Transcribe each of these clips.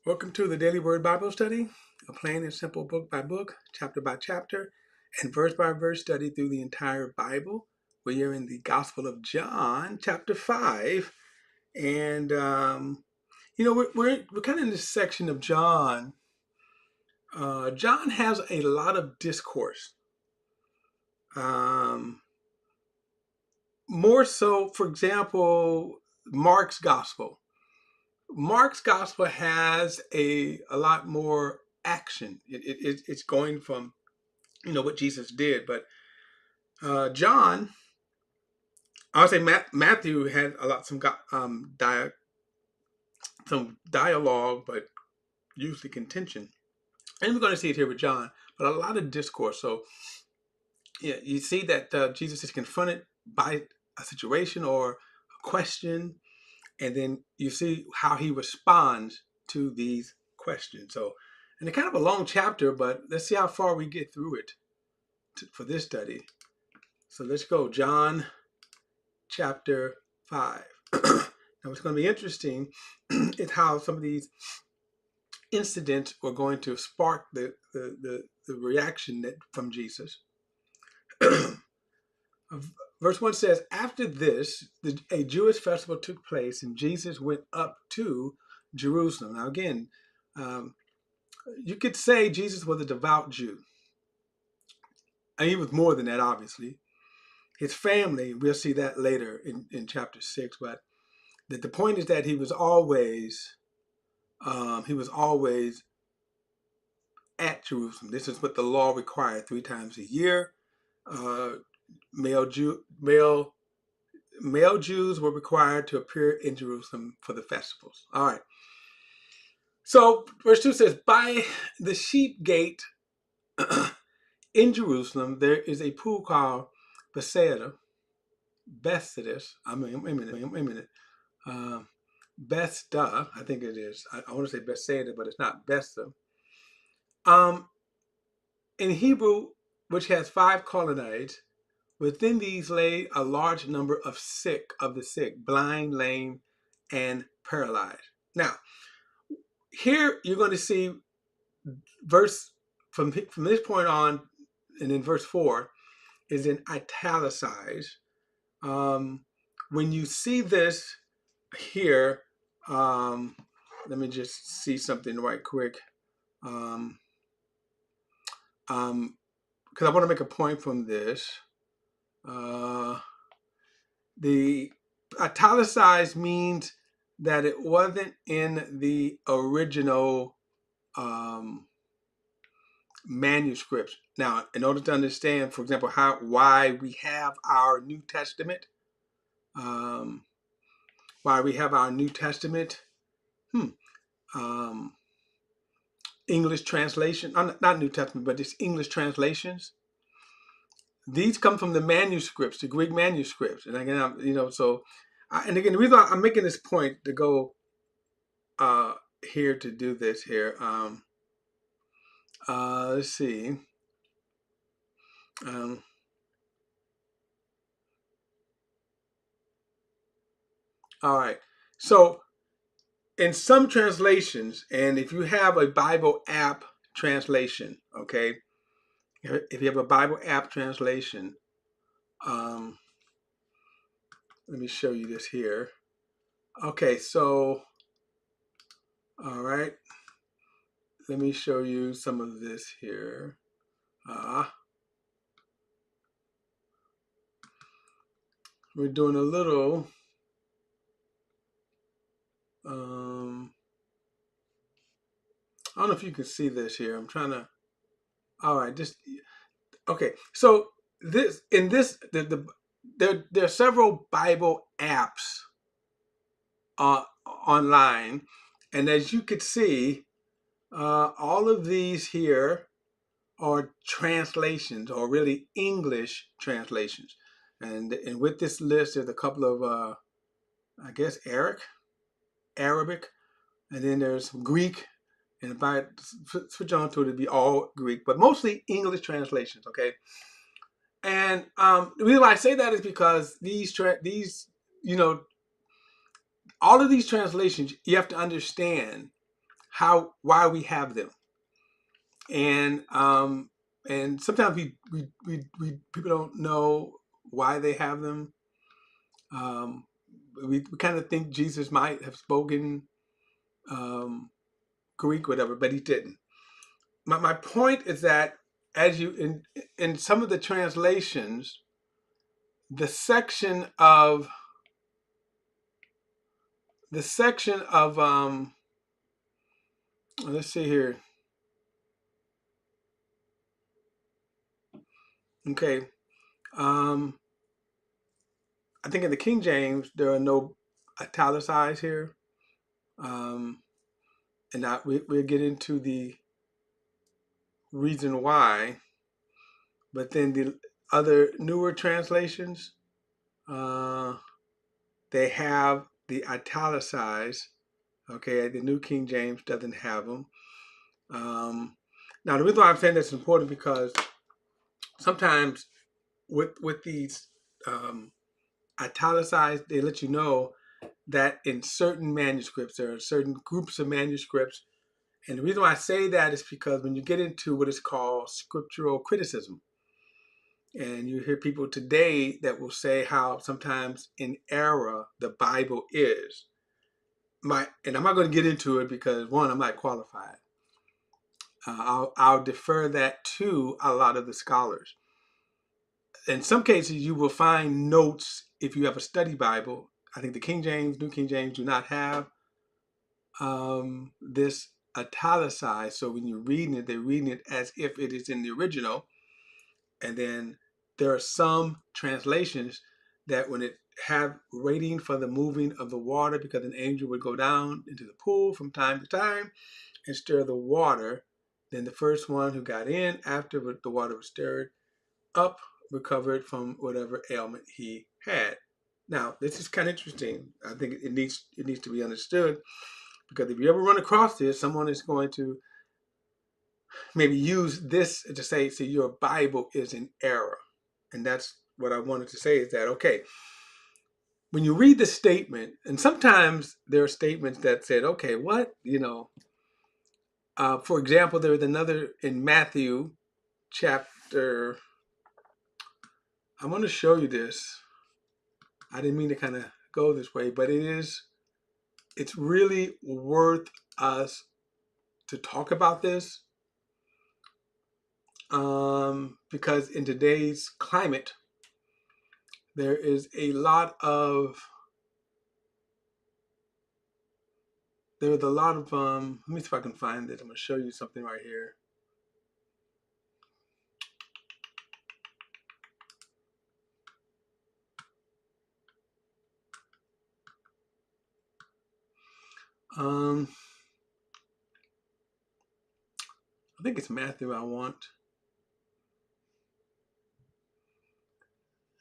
Welcome to the Daily Word Bible Study, a plain and simple book by book, chapter by chapter, and verse by verse study through the entire Bible. We are in the Gospel of John, chapter 5. And, we're kind of in this section of John. John has a lot of discourse. More so, for example, Mark's Gospel. Mark's Gospel has a lot more action. It's going from what Jesus did, but John, I would say Matthew had a lot some dialogue, but usually contention, and we're going to see it here with John, but a lot of discourse. So yeah, you see that Jesus is confronted by a situation or a question, and then you see how he responds to these questions. So, and it's kind of a long chapter, but let's see how far we get through it for this study. So let's go, John chapter 5. Now, what's going to be interesting is how some of these incidents are going to spark the reaction from Jesus. Verse 1 says, after this, a Jewish festival took place, and Jesus went up to Jerusalem. Now, again, you could say Jesus was a devout Jew. And he was more than that, obviously. His family, we'll see that later in chapter 6, but the point is that he was always at Jerusalem. This is what the law required: 3 times a year. Male Jews were required to appear in Jerusalem for the festivals. All right. So verse 2 says, by the sheep gate in Jerusalem, there is a pool called Bethesda. Bethesda, I think it is. I want to say Bethesda, but it's not Bethesda. In Hebrew, which has 5 colonnades, within these lay a large number of the sick, blind, lame, and paralyzed. Now, here you're going to see verse from this point on, and in verse 4 is in italicized. When you see this here, let me just see something right quick. Because I want to make a point from this. The italicized means that it wasn't in the original manuscripts. Now, in order to understand, for example, why we have our New Testament, English translation, not New Testament, but it's English translations. These come from the manuscripts, the Greek manuscripts. And again, the reason I'm making this point to go here to do this here. Let's see. All right. So in some translations, and if you have a Bible app translation, okay, if you have a Bible app translation, let me show you this here. Okay, so, all right, let me show you some of this here. We're doing a little, I don't know if you can see this here. I'm trying to, all right, okay. So there are several Bible apps online. And as you could see, all of these here are translations, or really English translations. And with this list, there's a couple of, I guess, Arabic, and then there's some Greek. And if I switch on to it, it'd be all Greek, but mostly English translations, okay? And the reason why I say that is because all of these translations, you have to understand why we have them. And sometimes we people don't know why they have them. We kind of think Jesus might have spoken Greek, whatever, but he didn't. My point is that as you in some of the translations, the section of let's see here. Okay. I think in the King James there are no italicized here. And now we'll get into the reason why. But then the other newer translations, they have the italicized. Okay, the New King James doesn't have them. Now the reason why I'm saying that's important because sometimes with these italicized, they let you know that in certain manuscripts there are certain groups of manuscripts. And the reason why I say that is because when you get into what is called scriptural criticism, and you hear people today that will say how sometimes in error the Bible is. And I'm not going to get into it because one, I'm not qualified. I'll defer that to a lot of the scholars. In some cases, you will find notes if you have a study Bible. I think the King James, New King James do not have this italicized. So when you're reading it, they're reading it as if it is in the original. And then there are some translations that when it have rating for the moving of the water, because an angel would go down into the pool from time to time and stir the water, then the first one who got in after the water was stirred up recovered from whatever ailment he had. Now, this is kind of interesting. I think it needs to be understood because if you ever run across this, someone is going to maybe use this to say your Bible is in error. And that's what I wanted to say is that, okay, when you read the statement, and sometimes there are statements that said, okay, what, for example, there is another in Matthew chapter, I want to show you this. I didn't mean to kind of go this way, but it's really worth us to talk about this because in today's climate, there is a lot of let me see if I can find this. I'm going to show you something right here. I think it's Matthew I want.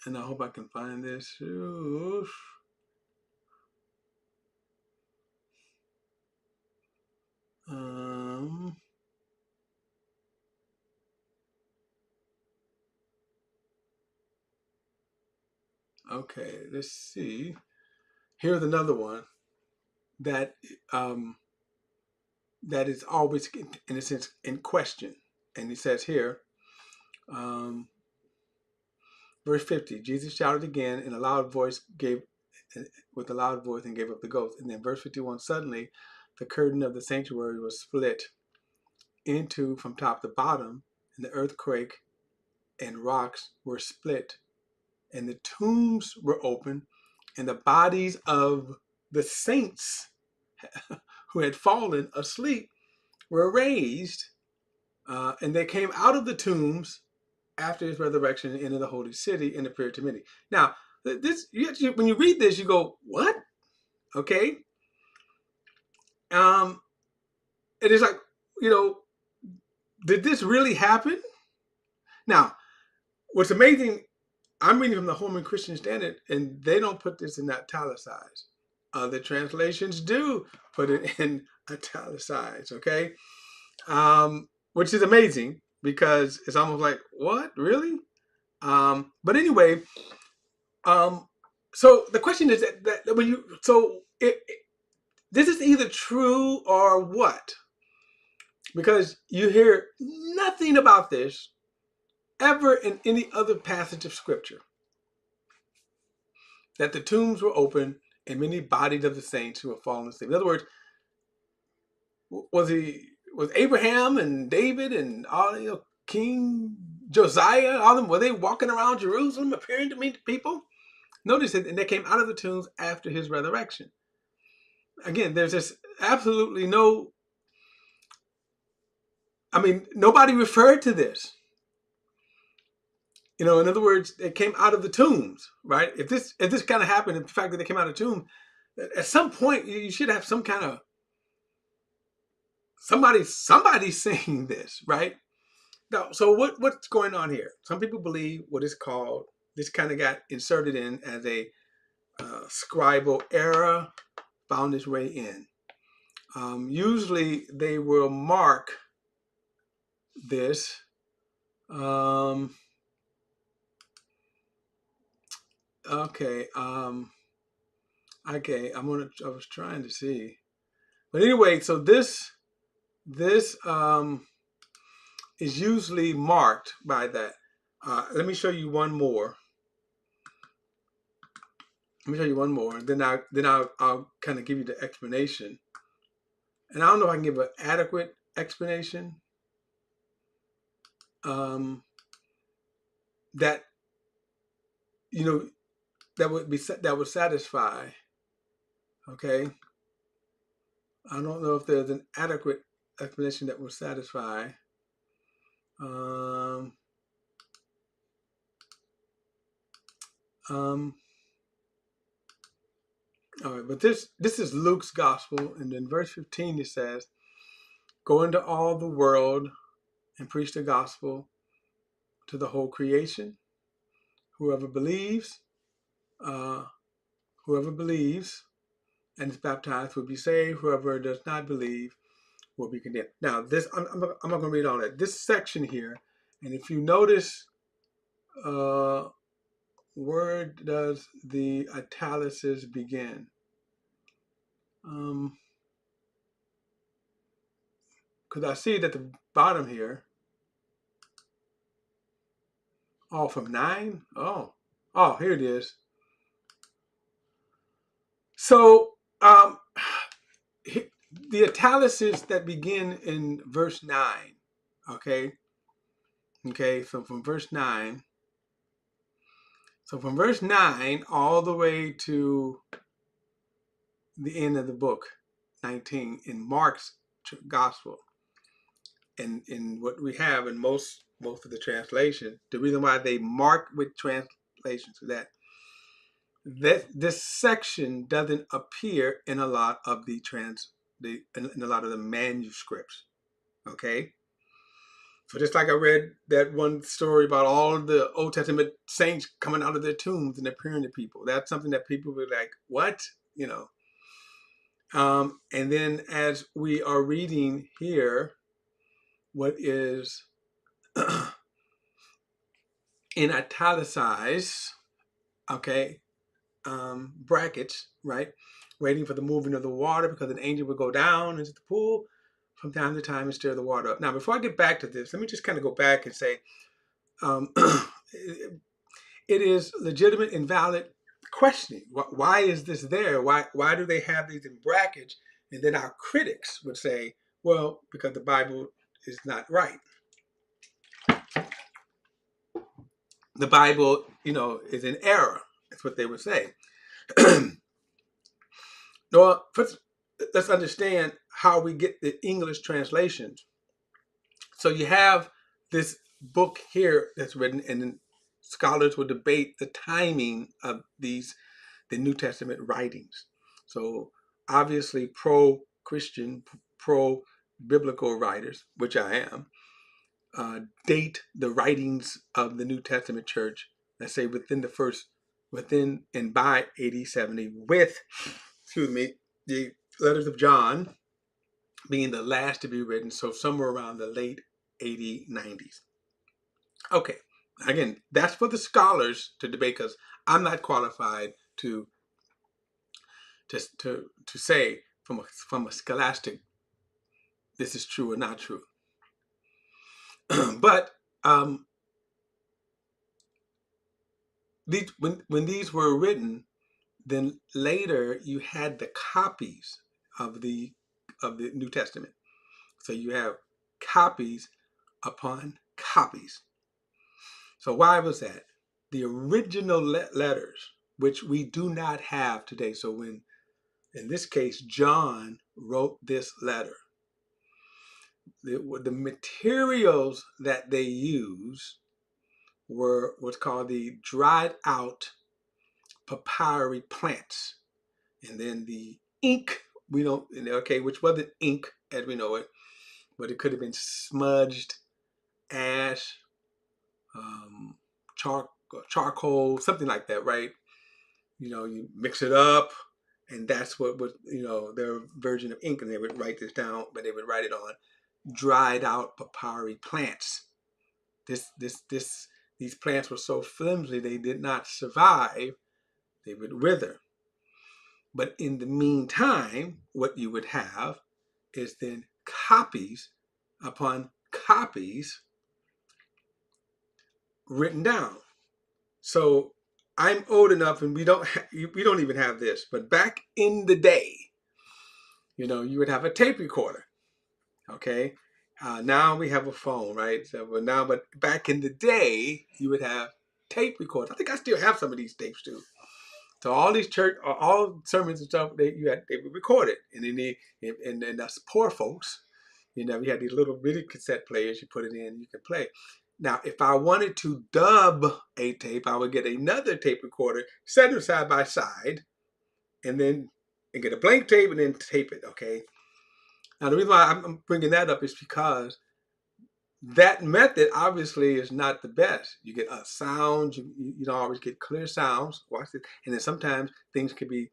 And I hope I can find this. Oof. Okay, let's see. Here's another one that that is always, in a sense, in question. And he says here, verse 50, Jesus shouted again with a loud voice and gave up the ghost. And then verse 51, suddenly the curtain of the sanctuary was split into from top to bottom, and the earthquake and rocks were split, and the tombs were open, and the bodies of the saints who had fallen asleep were raised, and they came out of the tombs after his resurrection and entered the holy city and appeared to many. Now, this when you read this, you go, what? Okay. It is like, did this really happen? Now, what's amazing, I'm reading from the Holman Christian Standard, and they don't put this in italicized. Other translations do put it in italicized, okay? Which is amazing because it's almost like, what, really? But anyway, so the question is that when this is either true or what? because you hear nothing about this ever in any other passage of Scripture, that the tombs were open and many bodies of the saints who were fallen asleep. In other words, was Abraham and David and all, King Josiah, all them, were they walking around Jerusalem appearing to meet people? Notice it, and they came out of the tombs after his resurrection. Again, there's just absolutely nobody referred to this. In other words, they came out of the tombs, right? If this kind of happened, the fact that they came out of the tomb, at some point you should have some kind of somebody saying this, right? Now, so what's going on here? Some people believe what is called, this kind of got inserted in as a scribal error, found its way in. Usually they will mark this. Okay. Okay. I was trying to see, but anyway, so this is usually marked by that. Let me show you one more. Then I'll kind of give you the explanation. And I don't know if I can give an adequate explanation that that would satisfy. Okay, I don't know if there's an adequate explanation that will satisfy. All right, but this is Luke's gospel, and in verse 15 it says, "Go into all the world and preach the gospel to the whole creation. Whoever believes and is baptized will be saved. Whoever does not believe will be condemned." Now, this I'm not going to read all that. This section here, and if you notice, where does the italics begin? Because I see it at the bottom here. Oh, from 9? Oh, here it is. So, the italics that begin in verse 9, okay, so from verse 9, all the way to the end of the book, 19, in Mark's gospel, and in what we have in most of the translation, the reason why they mark with translations is that this section doesn't appear in a lot of the manuscripts. Okay, so just like I read that one story about all of the Old Testament saints coming out of their tombs and appearing to people, that's something that people were like, what? And then as we are reading here, what is in italicized, okay, brackets, right? Waiting for the moving of the water, because an angel would go down into the pool from time to time and stir the water up. Now, before I get back to this, let me just kind of go back and say, it is legitimate and valid questioning. Why is this there? Why do they have these in brackets? And then our critics would say, well, because the Bible is not right. The Bible, is in error. That's what they would say. Well, first, let's understand how we get the English translations. So you have this book here that's written, and then scholars will debate the timing of the New Testament writings. So obviously pro-Christian, pro-biblical writers, which I am, date the writings of the New Testament church, let's say within and by AD 70, with, the letters of John being the last to be written, so somewhere around the late 90s. Okay, again, that's for the scholars to debate, because I'm not qualified to say from a scholastic this is true or not true. But when these were written, then later you had the copies of the New Testament. So you have copies upon copies. So why was that? The original letters, which we do not have today. So when, in this case, John wrote this letter, the materials that they used were what's called the dried out papyri plants. And then the ink, we don't, okay, which wasn't ink as we know it, but it could have been smudged ash, um, charcoal, something like that, right? You mix it up, and that's what was, their version of ink, and they would write this down, but they would write it on dried out papyri plants. These plants were so flimsy they did not survive; they would wither. But in the meantime, what you would have is then copies upon copies written down. So I'm old enough, and we don't even have this. But back in the day, you would have a tape recorder. Okay, now we have a phone, right? But back in the day, you would have tape recorders. I think I still have some of these tapes too. So all these all sermons and stuff, they were recorded, and then us poor folks, we had these little video cassette players. You put it in, you can play. Now, if I wanted to dub a tape, I would get another tape recorder, set them side by side, and get a blank tape and then tape it. Okay. Now, the reason why I'm bringing that up is because that method obviously is not the best. You get sounds, you don't always get clear sounds. Watch it, and then sometimes things could be,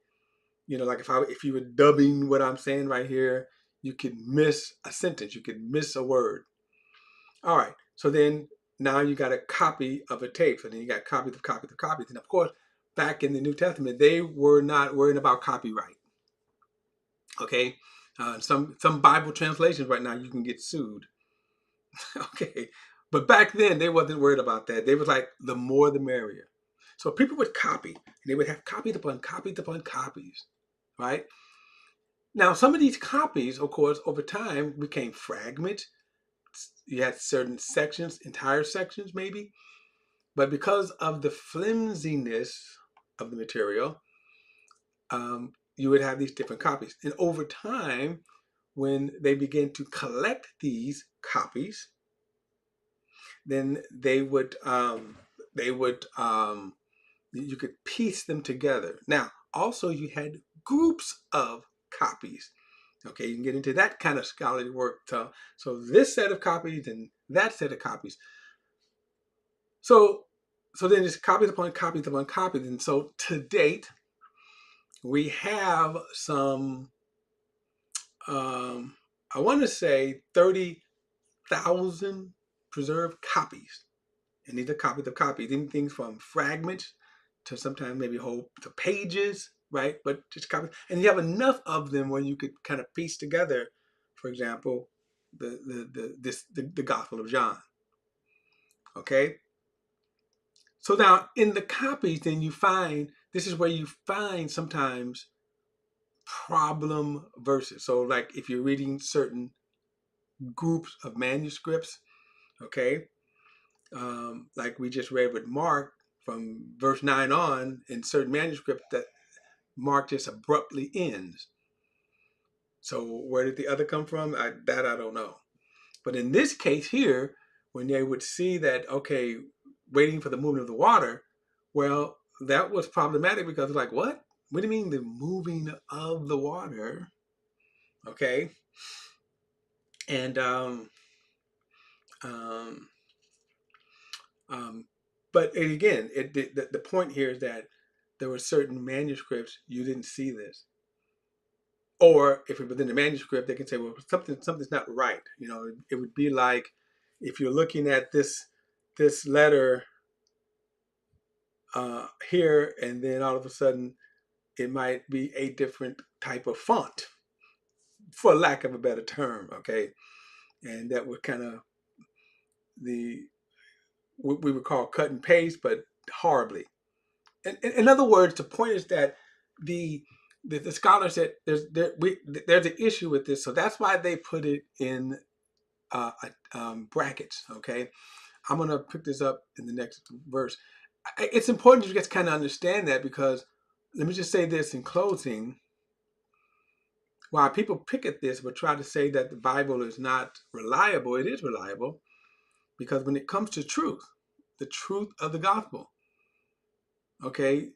like if you were dubbing what I'm saying right here, you could miss a sentence, you could miss a word. All right, so then now you got a copy of a tape, and then you got copies of copies of copies, and of course, back in the New Testament, they were not worrying about copyright. Okay, some Bible translations right now you can get sued. Okay, but back then they wasn't worried about that. They was like, the more the merrier. So people would copy, and they would have copies upon copies upon copies, right? Now, some of these copies, of course, over time became fragments. You had certain sections, entire sections maybe, but because of the flimsiness of the material, you would have these different copies. And over time, when they began to collect these copies, then you could piece them together. Now, also you had groups of copies. Okay, you can get into that kind of scholarly work. So this set of copies and that set of copies. So then it's copies upon copies upon copies. And so to date, we have some, I want to say 30,000 preserved copies. And these are copies of copies, anything from fragments to sometimes maybe whole to pages, right? But just copies. And you have enough of them where you could kind of piece together, for example, the Gospel of John. Okay? So now in the copies, then this is where you find sometimes problem verses. So like if you're reading certain groups of manuscripts, okay, like we just read with Mark from verse 9 on, in certain manuscripts that Mark just abruptly ends. So where did the other come from? I don't know. But in this case here, when they would see that, okay, waiting for the movement of the water, well, that was problematic because like, what? What do you mean the moving of the water? Okay. And um, but again, the point here is that there were certain manuscripts you didn't see this, or if it was in the manuscript, they can say, well, something's not right. It would be like if you're looking at this letter here, and then all of a sudden it might be a different type of font. for lack of a better term, okay? And that was kind of the what we would call cut and paste, but horribly. In other words, the point is that the the scholars said there's an issue with this, so that's why they put it in brackets. Okay, I'm gonna pick this up in the next verse. It's important to just kind of understand that, because let me just say this in closing. While people pick at this but try to say that the Bible is not reliable, it is reliable, because when it comes to truth, the truth of the gospel, okay,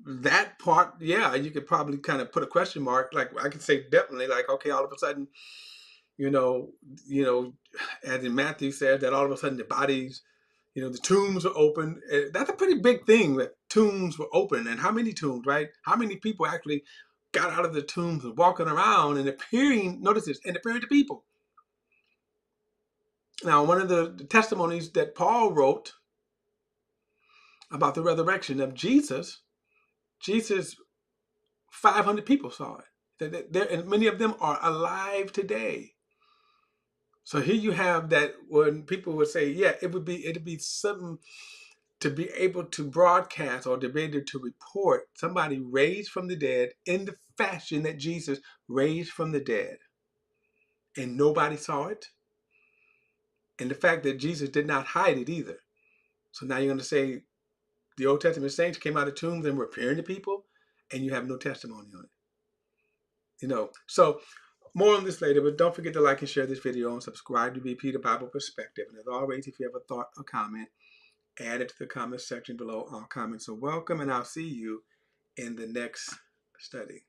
that part, yeah, you could probably kind of put a question mark. Like I could say definitely, like, okay, all of a sudden, you know, as in Matthew said, that all of a sudden the bodies, the tombs are open. That's a pretty big thing, that tombs were open. And how many tombs, right? How many people actually got out of the tombs and walking around and appearing, notice this, and appearing to people. Now, one of the testimonies that Paul wrote about the resurrection of Jesus, 500 people saw it. And many of them are alive today. So here you have that when people would say, yeah, it'd be something to be able to broadcast or to be able to report somebody raised from the dead in the fashion that Jesus raised from the dead. And nobody saw it. And the fact that Jesus did not hide it either. So now you're going to say the Old Testament saints came out of tombs and were appearing to people, and you have no testimony on it. So more on this later, but don't forget to like and share this video and subscribe to BP the Bible Perspective. And as always, if you have a thought or comment, add it to the comment section below. All comments are welcome, and I'll see you in the next study.